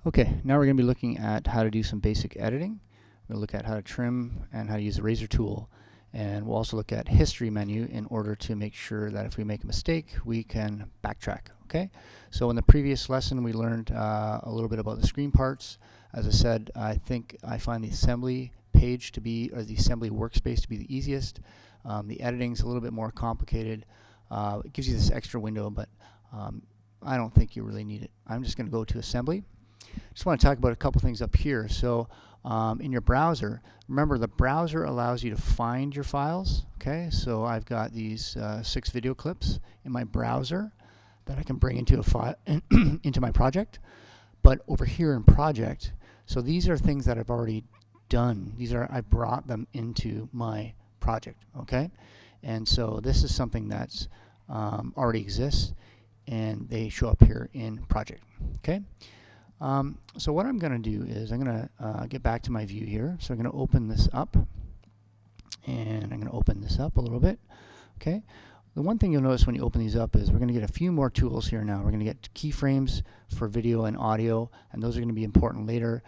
Okay, now we're going to be looking at how to do some basic editing. We'll look at how to trim and how to use the razor tool. And we'll also look at history menu in order to make sure that if we make a mistake, we can backtrack. Okay, so in the previous lesson, we learned a little bit about the screen parts. As I said, I think I find the assembly page to be, or the assembly workspace to be the easiest. The editing's a little bit more complicated. It gives you this extra window, but I don't think you really need it. I'm just going to go to assembly. Just want to talk about a couple things up here. So in your browser, remember the browser allows you to find your files. Okay, so I've got these 6 video clips in my browser that I can bring into a file into my project. But over here in project, so these are things that I've already done. I brought them into my project. Okay, and so this is something that's already exists, and they show up here in project. Okay. So what I'm going to do is I'm going to get back to my view here. So I'm going to open this up, and I'm going to open this up a little bit. Okay. The one thing you'll notice when you open these up is we're going to get a few more tools here now. We're going to get keyframes for video and audio, and those are going to be important later.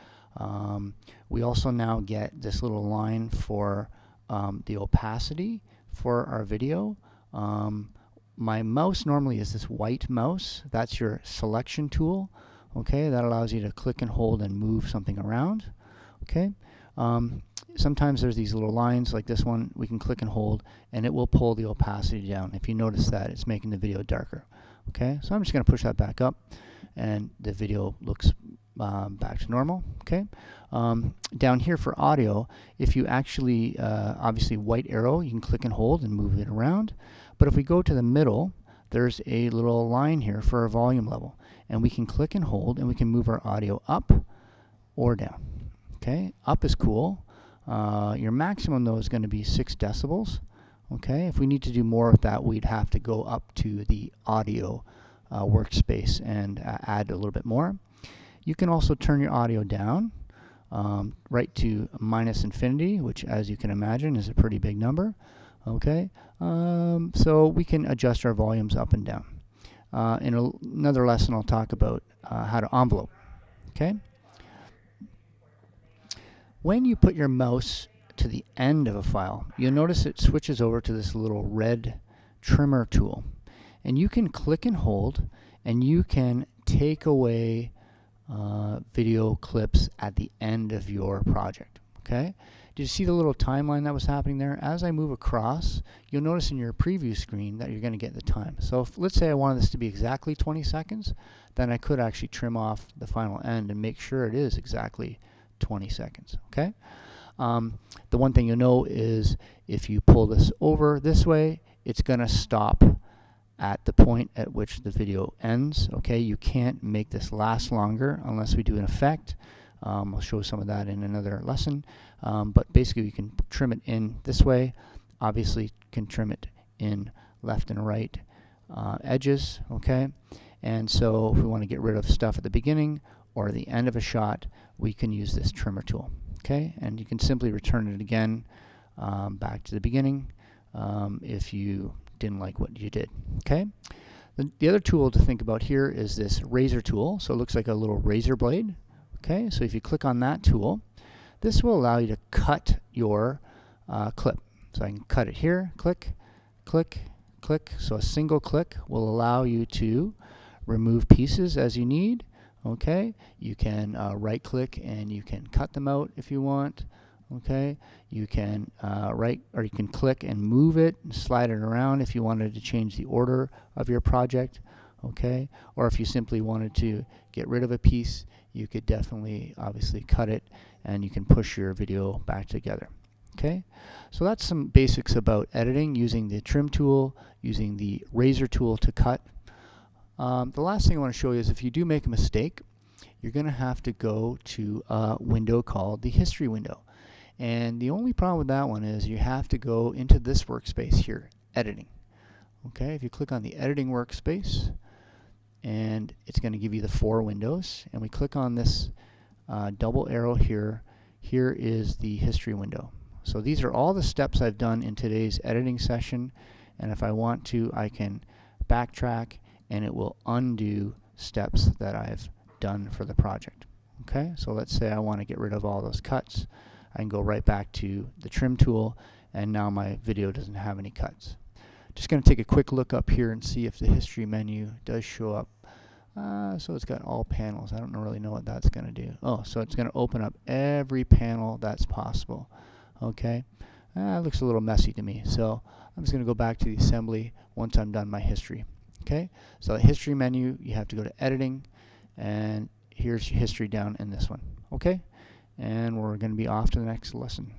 We also now get this little line for the opacity for our video. My mouse normally is this white mouse. That's your selection tool. Okay, that allows you to click and hold and move something around. Okay, sometimes there's these little lines like this one. We can click and hold, and it will pull the opacity down. If you notice that, it's making the video darker. Okay, so I'm just going to push that back up, and the video looks back to normal. Okay, down here for audio, if you actually obviously white arrow, you can click and hold and move it around. But if we go to the middle, there's a little line here for our volume level, and we can click and hold, and we can move our audio up or down. Okay, up is cool. Your maximum though is going to be 6 decibels. Okay, if we need to do more of that, we'd have to go up to the audio workspace and add a little bit more. You can also turn your audio down right to -infinity, which, as you can imagine, is a pretty big number. Okay, so we can adjust our volumes up and down. In another lesson, I'll talk about how to envelope. Okay. When you put your mouse to the end of a file, you'll notice it switches over to this little red trimmer tool, and you can click and hold, and you can take away video clips at the end of your project. Okay. Did you see the little timeline that was happening there? As I move across, you'll notice in your preview screen that you're going to get the time. So if, let's say I wanted this to be exactly 20 seconds, then I could actually trim off the final end and make sure it is exactly 20 seconds. Okay. The one thing you'll know is if you pull this over this way, it's going to stop at the point at which the video ends. Okay. You can't make this last longer unless we do an effect. I'll show some of that in another lesson, but basically you can trim it in this way. Obviously, you can trim it in left and right edges. Okay, and so if we want to get rid of stuff at the beginning or the end of a shot, we can use this trimmer tool. Okay, and you can simply return it again back to the beginning if you didn't like what you did. Okay. The other tool to think about here is this razor tool. So it looks like a little razor blade. Okay, so if you click on that tool, this will allow you to cut your clip. So I can cut it here, click, click, click. So a single click will allow you to remove pieces as you need. Okay, you can right click and you can cut them out if you want. Okay, you can you can click and move it and slide it around if you wanted to change the order of your project. Okay, or if you simply wanted to get rid of a piece, you could definitely obviously cut it, and you can push your video back together. Okay, so that's some basics about editing using the trim tool, using the razor tool to cut. The last thing I want to show you is if you do make a mistake, you're going to have to go to a window called the history window. And the only problem with that one is you have to go into this workspace here, editing. Okay, if you click on the editing workspace, and it's going to give you the 4 windows, and we click on this double arrow here. Here is the history window. So these are all the steps I've done in today's editing session, and if I want to, I can backtrack and it will undo steps that I've done for the project. Okay, so let's say I want to get rid of all those cuts. I can go right back to the trim tool, and now my video doesn't have any cuts. Just going to take a quick look up here and see if the history menu does show up. So it's got all panels. I don't really know what that's going to do. Oh, so it's going to open up every panel that's possible. Okay, it looks a little messy to me, so I'm just going to go back to the assembly once I'm done my history. Okay, so the history menu, you have to go to editing, and here's your history down in this one. Okay, and we're going to be off to the next lesson.